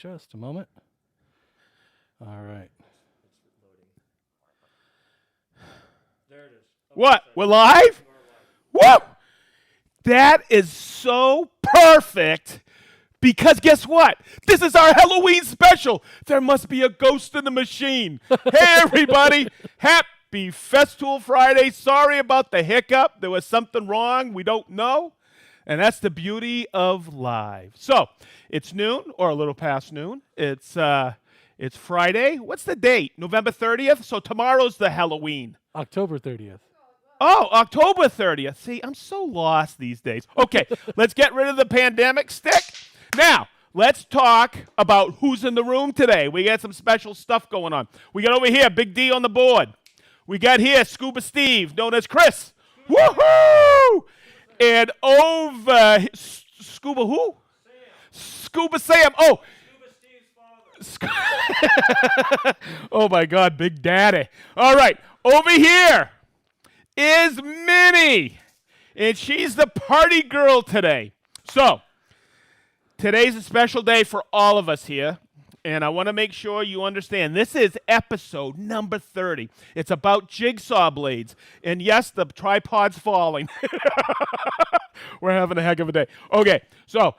Just a moment. All right. There it is. What? We're live? Woo! That is so perfect because guess what? This is our Halloween special. There must be a ghost in the machine. Hey, everybody. Happy Festool Friday. Sorry about the hiccup. There was something wrong. We don't know. And that's the beauty of live. So it's noon or a little past noon. It's Friday. What's the date? November 30th. So tomorrow's the Halloween. October 30th. Oh, October 30th. See, I'm so lost these days. Okay, let's get rid of the pandemic stick. Now, let's talk about who's in the room today. We got some special stuff going on. We got over here Big D on the board. We got here Scuba Steve, known as Chris. Woohoo! And over Scuba who? Scuba Sam. Oh, oh my God, Big Daddy. All right, over here is Minnie, and she's the party girl today. So, today's a special day for all of us here, and I want to make sure you understand. This is episode number 30. It's about jigsaw blades, and yes, the tripod's falling. We're having a heck of a day. Okay, so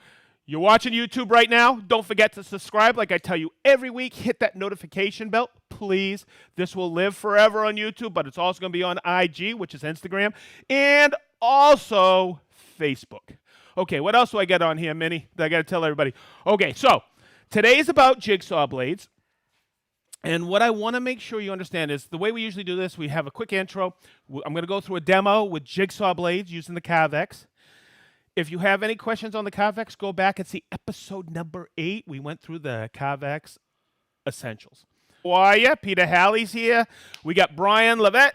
you're watching YouTube right now. Don't forget to subscribe like I tell you every week. Hit that notification bell, please. This will live forever on YouTube, but it's also going to be on IG, which is Instagram, and also Facebook. Okay, what else do I get on here, Minnie, that I got to tell everybody? Okay, so today is about jigsaw blades. And what I want to make sure you understand is the way we usually do this, we have a quick intro. I'm going to go through a demo with jigsaw blades using the Carvex. If you have any questions on the Carvex, go back and see episode number 8. We went through the Carvex Essentials. How are you? Peter Halley's here. We got Brian Levette.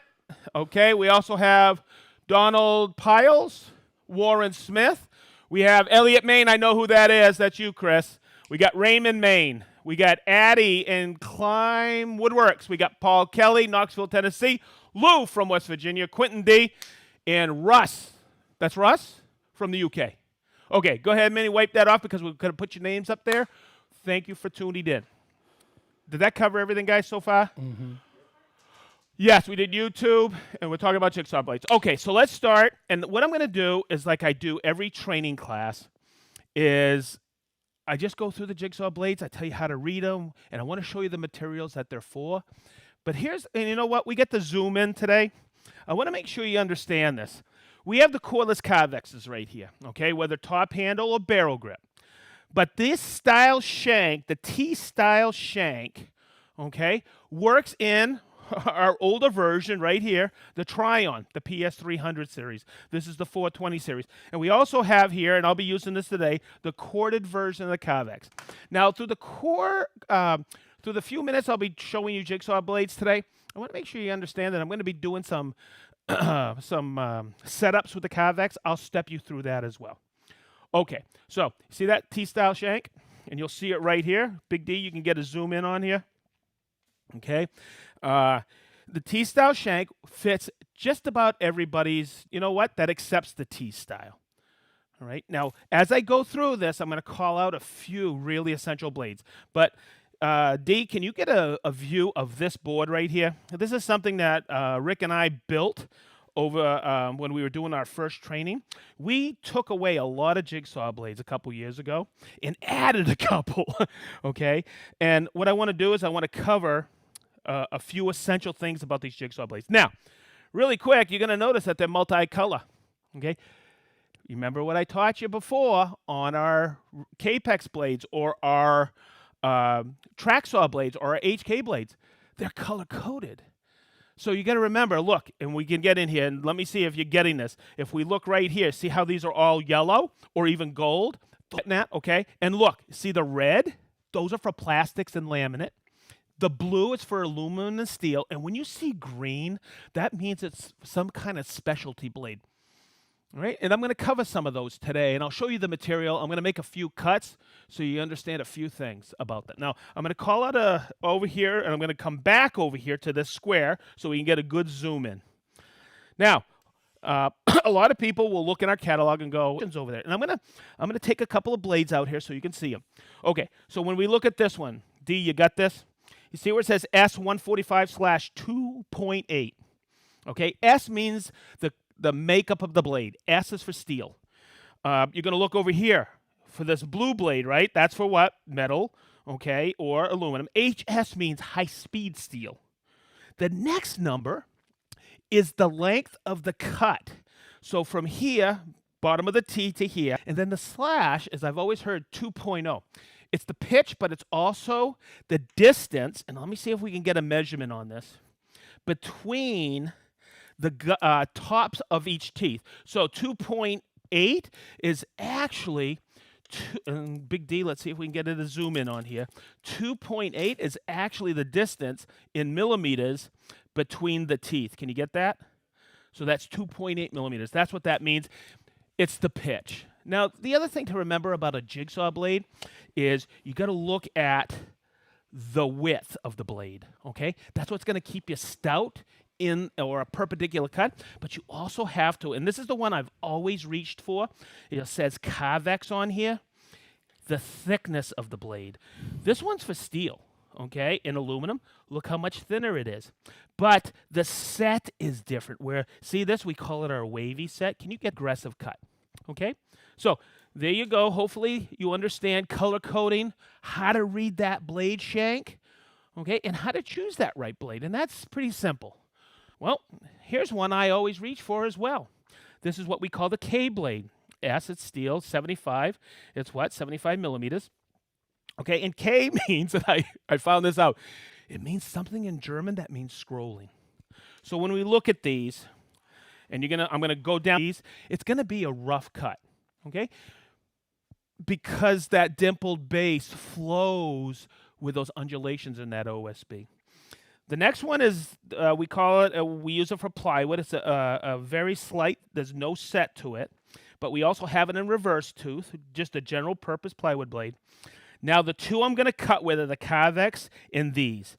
Okay, we also have Donald Piles, Warren Smith. We have Elliot Main. I know who that is. That's you, Chris. We got Raymond Main. We got Addie and Climb Woodworks. We got Paul Kelly, Knoxville, Tennessee. Lou from West Virginia. Quentin D. And Russ. That's Russ? From the UK. Okay, go ahead, Minnie, wipe that off because we're going to put your names up there. Thank you for tuning in. Did that cover everything, guys, so far? Mm-hmm. Yes, we did YouTube, and we're talking about jigsaw blades. Okay, so let's start. And what I'm going to do is like I do every training class is I just go through the jigsaw blades. I tell you how to read them, and I want to show you the materials that they're for. But and you know what? We get to zoom in today. I want to make sure you understand this. We have the cordless Carvexes right here, okay, whether top handle or barrel grip. But this style shank, the T-style shank, okay, works in our older version right here, the Tryon, the PS300 series. This is the 420 series. And we also have here, and I'll be using this today, the corded version of the Carvex. Now, through the few minutes I'll be showing you jigsaw blades today, I want to make sure you understand that I'm going to be doing some setups with the Carvex. I'll step you through that as well. Okay, so see that T-style shank? And you'll see it right here. Big D, you can get a zoom in on here. Okay, the T-style shank fits just about everybody's, you know what, that accepts the T-style. All right, now as I go through this, I'm going to call out a few really essential blades. But D, can you get a view of this board right here? This is something that Rick and I built over when we were doing our first training. We took away a lot of jigsaw blades a couple years ago and added a couple, okay? And what I want to do is I want to cover a few essential things about these jigsaw blades. Now, really quick, you're going to notice that they're multicolor, okay? You remember what I taught you before on our Capex blades or our track saw blades or our HK blades. They're color-coded. So you got to remember, look, and we can get in here, and let me see if you're getting this. If we look right here, see how these are all yellow or even gold? Okay? And look, see the red? Those are for plastics and laminate. The blue is for aluminum and steel. And when you see green, that means it's some kind of specialty blade. All right, and I'm going to cover some of those today, and I'll show you the material. I'm going to make a few cuts so you understand a few things about that. Now, I'm going to call out over here, and I'm going to come back over here to this square so we can get a good zoom in. Now, A lot of people will look in our catalog and go, "What's over there?" And I'm gonna take a couple of blades out here so you can see them. Okay, so when we look at this one, D, you got this? You see where it says S145/2.8. Okay, S means the makeup of the blade. S is for steel. You're gonna look over here for this blue blade, right? That's for what? Metal, okay, or aluminum. HS means high-speed steel. The next number is the length of the cut. So from here, bottom of the T to here, and then the slash, as I've always heard, 2.0. It's the pitch, but it's also the distance, and let me see if we can get a measurement on this, between the tops of each teeth. So 2.8 is actually, big D, let's see if we can get it to zoom in on here. 2.8 is actually the distance in millimeters between the teeth. Can you get that? So that's 2.8 millimeters. That's what that means. It's the pitch. Now, the other thing to remember about a jigsaw blade is you got to look at the width of the blade, okay? That's what's going to keep you stout in or a perpendicular cut, but you also have to, and this is the one I've always reached for. It says Carvex on here. The thickness of the blade. This one's for steel, okay, in aluminum. Look how much thinner it is. But the set is different. Where, see this? We call it our wavy set. Can you get aggressive cut? Okay? So there you go. Hopefully you understand color coding, how to read that blade shank, okay, and how to choose that right blade. And that's pretty simple. Well, here's one I always reach for as well. This is what we call the K blade. S, it's steel, 75. It's what? 75 millimeters. Okay, and K means, and I found this out, it means something in German that means scrolling. So when we look at these, and I'm gonna go down these, it's gonna be a rough cut, okay? Because that dimpled base flows with those undulations in that OSB. The next one is, we call it, we use it for plywood. It's a very slight, there's no set to it, but we also have it in reverse tooth, just a general purpose plywood blade. Now, the two I'm going to cut with are the Carvex and these.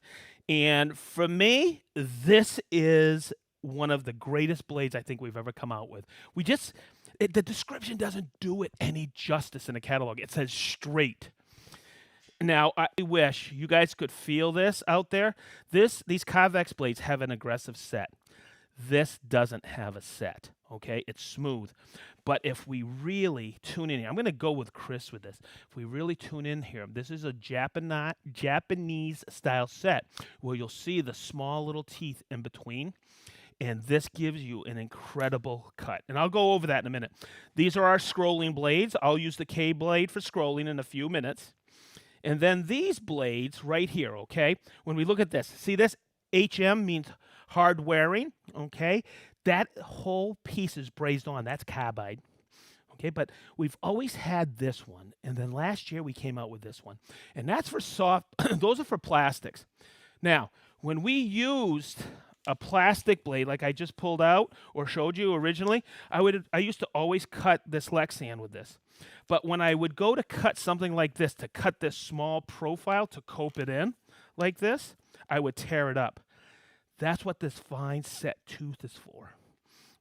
And for me, this is one of the greatest blades I think we've ever come out with. The description doesn't do it any justice in the catalog. It says straight. Now, I wish you guys could feel this out there. These Carvex blades have an aggressive set. This doesn't have a set, okay? It's smooth. But if we really tune in here, I'm going to go with Chris with this. If we really tune in here, this is a Japanese style set where you'll see the small little teeth in between. And this gives you an incredible cut. And I'll go over that in a minute. These are our scrolling blades. I'll use the K blade for scrolling in a few minutes. And then these blades right here, okay? When we look at this, see this? HM means hard wearing, okay? That whole piece is brazed on. That's carbide, okay? But we've always had this one. And then last year we came out with this one. And that's for soft, those are for plastics. Now, when we used a plastic blade like I just pulled out or showed you originally, I used to always cut this Lexan with this. But when I would go to cut something like this, to cut this small profile, to cope it in like this, I would tear it up. That's what this fine set tooth is for,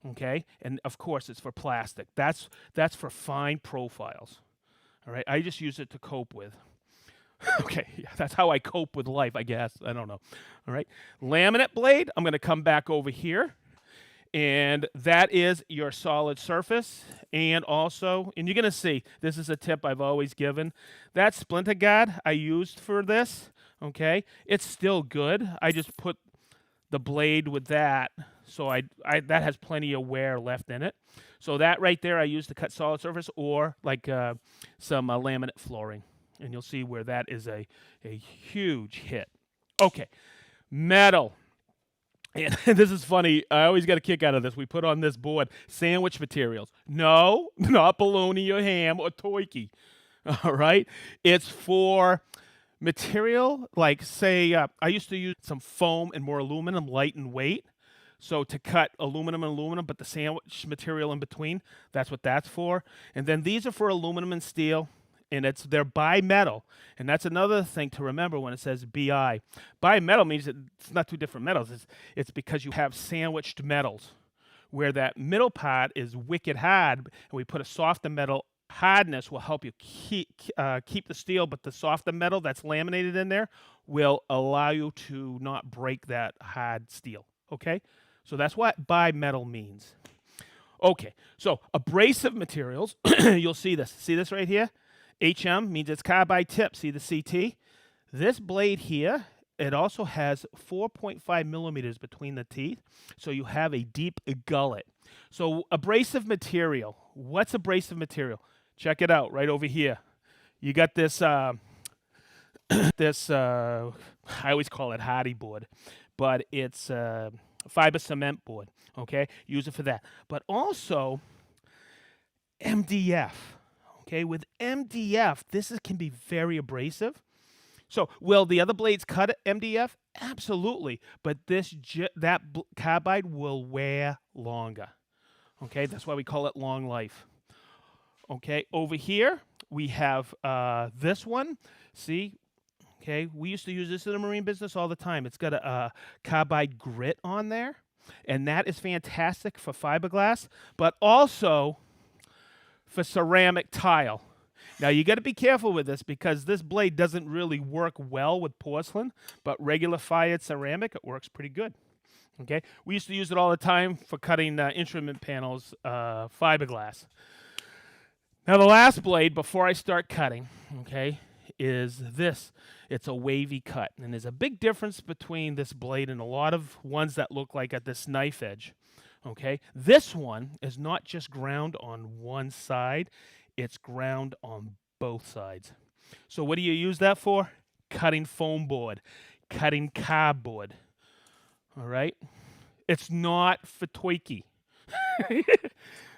okay? And of course, it's for plastic. That's for fine profiles, all right? I just use it to cope with. Okay, yeah, that's how I cope with life, I guess. I don't know, all right? Laminate blade, I'm gonna come back over here. And that is your solid surface. And also, and you're going to see, this is a tip I've always given. That splinter guard I used for this, okay, it's still good. I just put the blade with that, so that has plenty of wear left in it. So that right there I use to cut solid surface or like some laminate flooring. And you'll see where that is a huge hit. Okay, metal. And this is funny. I always get a kick out of this. We put on this board sandwich materials. No, not bologna or ham or turkey. All right? It's for material like, say, I used to use some foam and more aluminum, light in weight. So to cut aluminum and aluminum, but the sandwich material in between, that's what that's for. And then these are for aluminum and steel. And they're bimetal. And that's another thing to remember when it says BI. Bimetal means that it's not two different metals. It's because you have sandwiched metals, where that middle part is wicked hard, and we put a softer metal. Hardness will help you keep the steel, but the softer metal that's laminated in there will allow you to not break that hard steel. Okay, so that's what bimetal means. Okay, so abrasive materials, you'll see this. See this right here? HM means it's carbide tip. See the CT? This blade here, it also has 4.5 millimeters between the teeth, so you have a deep gullet. So abrasive material, what's abrasive material? Check it out right over here. You got this, I always call it hardy board, but it's fiber cement board, okay? Use it for that. But also MDF, okay? With MDF, can be very abrasive. So, will the other blades cut MDF? Absolutely, but carbide will wear longer. Okay, that's why we call it long life. Okay, over here we have this one. See, okay, we used to use this in the marine business all the time. It's got a carbide grit on there, and that is fantastic for fiberglass, but also for ceramic tile. Now, you got to be careful with this because this blade doesn't really work well with porcelain, but regular fired ceramic, it works pretty good. Okay, we used to use it all the time for cutting instrument panels, fiberglass. Now, the last blade before I start cutting, okay, is this. It's a wavy cut, and there's a big difference between this blade and a lot of ones that look like at this knife edge. Okay, this one is not just ground on one side. It's ground on both sides. So what do you use that for? Cutting foam board, cutting cardboard. All right? It's not for Twikey.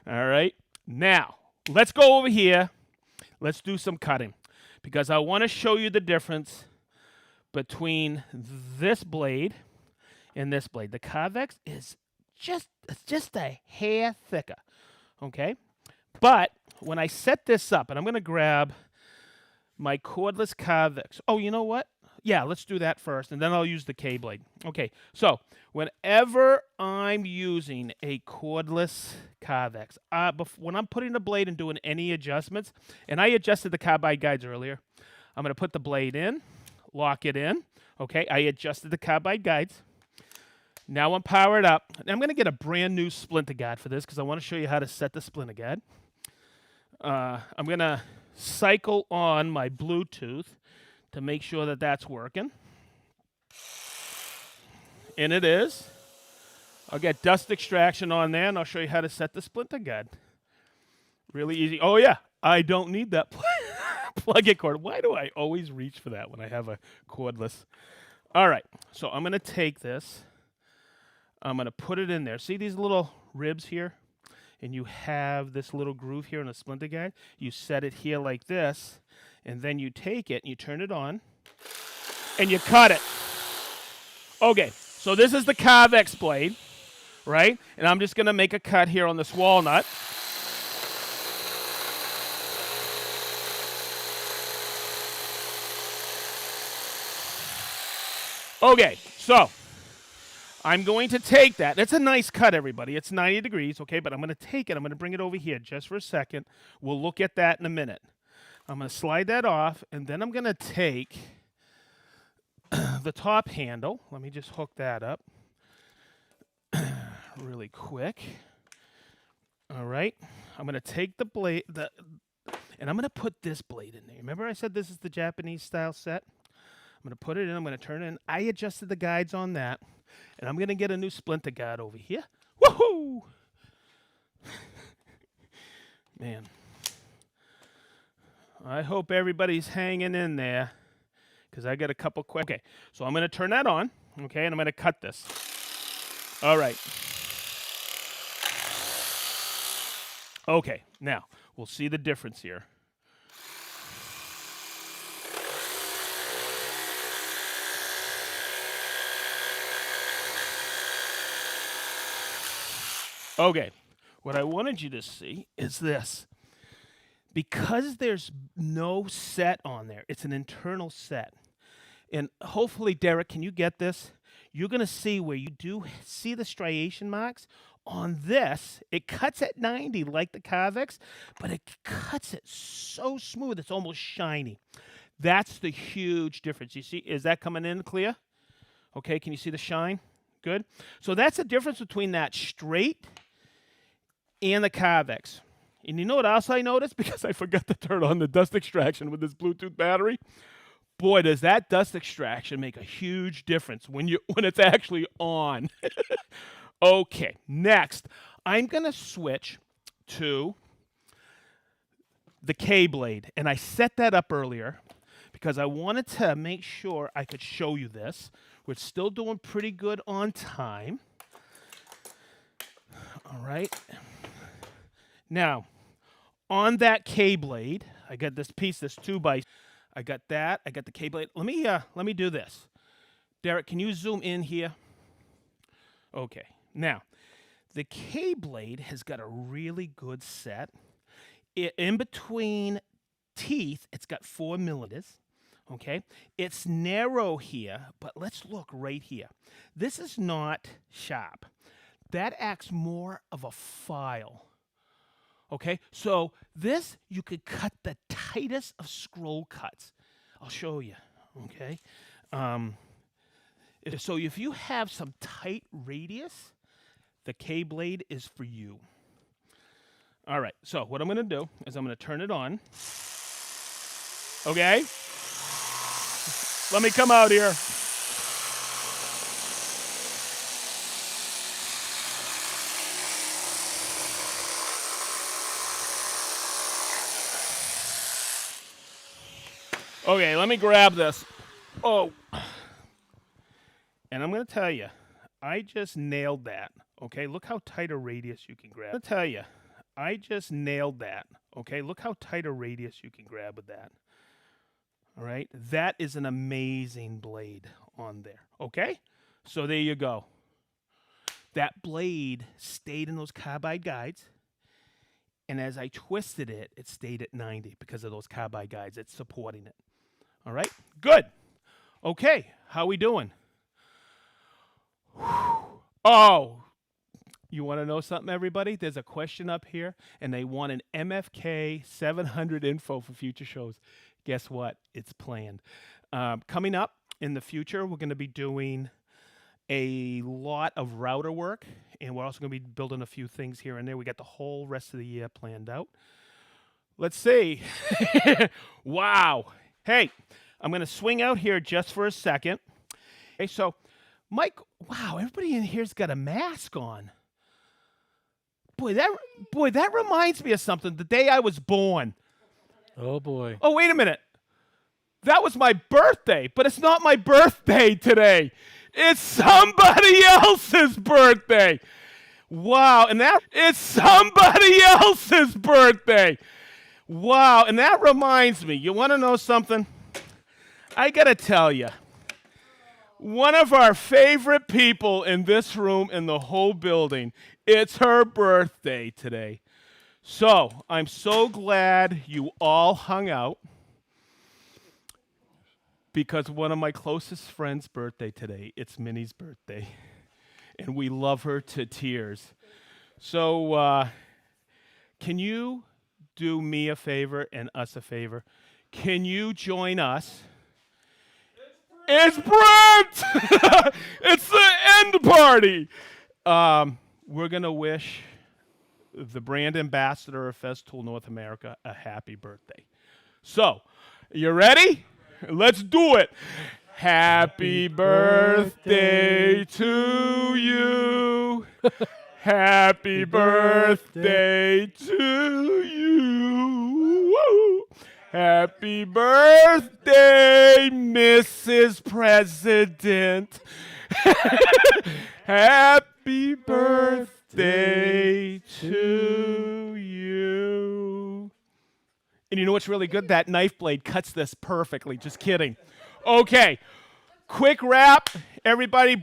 All right? Now, let's go over here. Let's do some cutting because I want to show you the difference between this blade and this blade. The Carvex is just a hair thicker. Okay? But when I set this up, and I'm going to grab my cordless Carvex. Oh, you know what? Yeah, let's do that first, and then I'll use the K-blade. Okay, so whenever I'm using a cordless Carvex, when I'm putting the blade and doing any adjustments, and I adjusted the carbide guides earlier, I'm going to put the blade in, lock it in. Okay, I adjusted the carbide guides. Now I'm powered up. And I'm going to get a brand new splinter guard for this because I want to show you how to set the splinter guard. I'm going to cycle on my Bluetooth to make sure that that's working. And it is. I'll get dust extraction on there, and I'll show you how to set the splinter guard. Really easy. Oh, yeah, I don't need that plug-in cord. Why do I always reach for that when I have a cordless? All right, so I'm going to take this. I'm going to put it in there. See these little ribs here? And you have this little groove here on a splinter guide. You set it here like this, and then you take it and you turn it on, and you cut it. Okay, so this is the Carvex blade, right? And I'm just going to make a cut here on this walnut. Okay, so I'm going to take that. It's a nice cut, everybody. It's 90 degrees, okay? But I'm going to take it. I'm going to bring it over here just for a second. We'll look at that in a minute. I'm going to slide that off, and then I'm going to take the top handle. Let me just hook that up really quick. All right. I'm going to take the blade, and I'm going to put this blade in there. Remember I said this is the Japanese style set? I'm going to put it in. I'm going to turn it in. I adjusted the guides on that. And I'm going to get a new splinter guard over here. Woohoo! Man. I hope everybody's hanging in there because I got a couple quick. Okay, so I'm going to turn that on, okay, and I'm going to cut this. All right. Okay, now we'll see the difference here. Okay, what I wanted you to see is this. Because there's no set on there, it's an internal set. And hopefully, Derek, can you get this? You're going to see where you do see the striation marks. On this, it cuts at 90 like the Carvex, but it cuts it so smooth, it's almost shiny. That's the huge difference. You see, is that coming in clear? Okay, can you see the shine? Good. So that's the difference between that straight and the Carvex. And you know what else I noticed? Because I forgot to turn on the dust extraction with this Bluetooth battery. Boy, does that dust extraction make a huge difference when it's actually on. Okay, next, I'm going to switch to the K-blade. And I set that up earlier because I wanted to make sure I could show you this. We're still doing pretty good on time. All right. Now, on that K-blade, I got this piece, this 2x. I got that. I got the K-blade. Let me do this. Derek, can you zoom in here? Okay. Now, the K-blade has got a really good set. In between teeth, it's got 4 millimeters. Okay, it's narrow here, but let's look right here. This is not sharp. That acts more of a file. Okay, so this, you could cut the tightest of scroll cuts. I'll show you, okay? So if you have some tight radius, the K-blade is for you. All right, so what I'm gonna do is I'm gonna turn it on. Okay? Let me come out here. Okay, let me grab this. Oh. And I'm going to tell you, I just nailed that. Okay, look how tight a radius you can grab. I'm going to tell you, I just nailed that. Okay, look how tight a radius you can grab with that. All right, that is an amazing blade on there. Okay, so there you go. That blade stayed in those carbide guides. And as I twisted it, it stayed at 90 because of those carbide guides. It's supporting it. All right, good. Okay, how we doing? Oh, you want to know something, everybody? There's a question up here, and they want an MFK 700 info for future shows. Guess what? It's planned. Coming up in the future, we're going to be doing a lot of router work, and we're also going to be building a few things here and there. We got the whole rest of the year planned out. Let's see. Wow. Hey, I'm going to swing out here just for a second. Okay, so Mike, wow, everybody in here's got a mask on. Boy, that reminds me of something. The day I was born. Oh, boy. Oh, wait a minute. That was my birthday, but it's not my birthday today. It's somebody else's birthday. Wow, and it's somebody else's birthday. Wow, and that reminds me, you want to know something? I got to tell you, one of our favorite people in this room, in the whole building, it's her birthday today. So I'm so glad you all hung out because one of my closest friends' birthday today, it's Minnie's birthday, and we love her to tears. So can you do me a favor and us a favor? Can you join us? It's Brent! It's the end party! We're going to wish the brand ambassador of Festool North America a happy birthday. So, you ready? Let's do it. Happy birthday to you. Happy birthday to you. Woo. Happy birthday, Mrs. President. Happy birthday to you. And you know what's really good? That knife blade cuts this perfectly. Just kidding. Okay. Quick wrap. Everybody,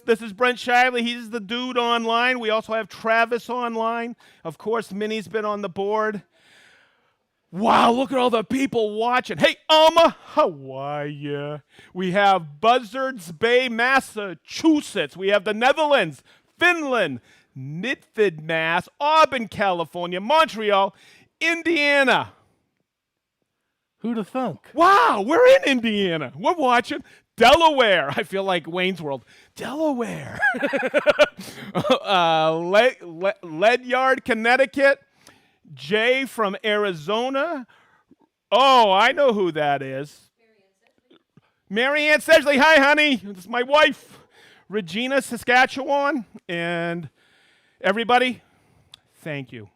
this is Brent Shively. He's the dude online. We also have Travis online. Of course, Minnie's been on the board. Wow, look at all the people watching. Hey, Alma, how are you? We have Buzzards Bay, Massachusetts. We have the Netherlands, Finland, Midford, Mass, Auburn, California, Montreal, Indiana. Who'd have thunk? Wow, we're in Indiana. We're watching Delaware. I feel like Wayne's World. Delaware. Ledyard, Connecticut. Jay from Arizona. Oh, I know who that is. Marianne Sedgley. Hi, honey. This is my wife. Regina, Saskatchewan. And everybody, thank you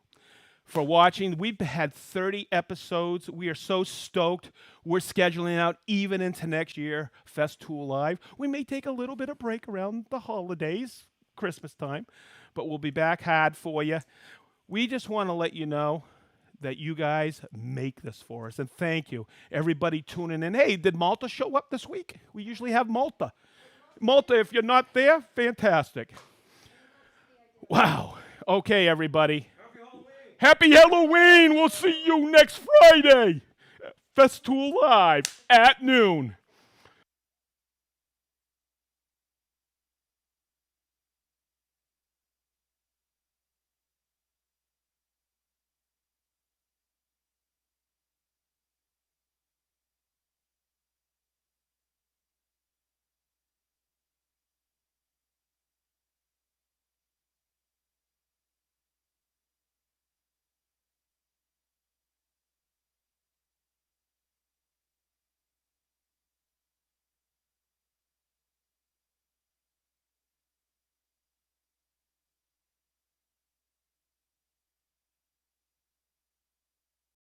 for watching. We've had 30 episodes. We are so stoked. We're scheduling out even into next year, Festool Live. We may take a little bit of break around the holidays, Christmas time, but we'll be back hard for you. We just want to let you know that you guys make this for us, and thank you. Everybody tuning in. Hey, did Malta show up this week? We usually have Malta. Malta, if you're not there, fantastic. Wow. Okay, everybody. Happy Halloween! We'll see you next Friday. Festool Live at noon.